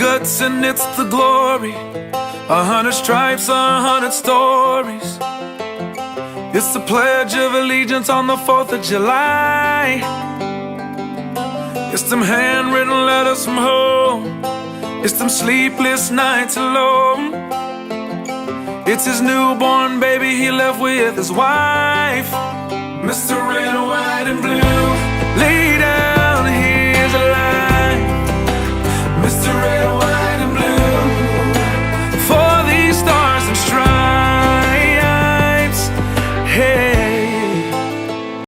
guts and it's the glory. 100 stripes, 100 stories. It's the Pledge of Allegiance on the 4th of July. It's them handwritten letters from home. It's them sleepless nights alone. It's his newborn baby he left with his wife. Mr. Red, White, and Blue.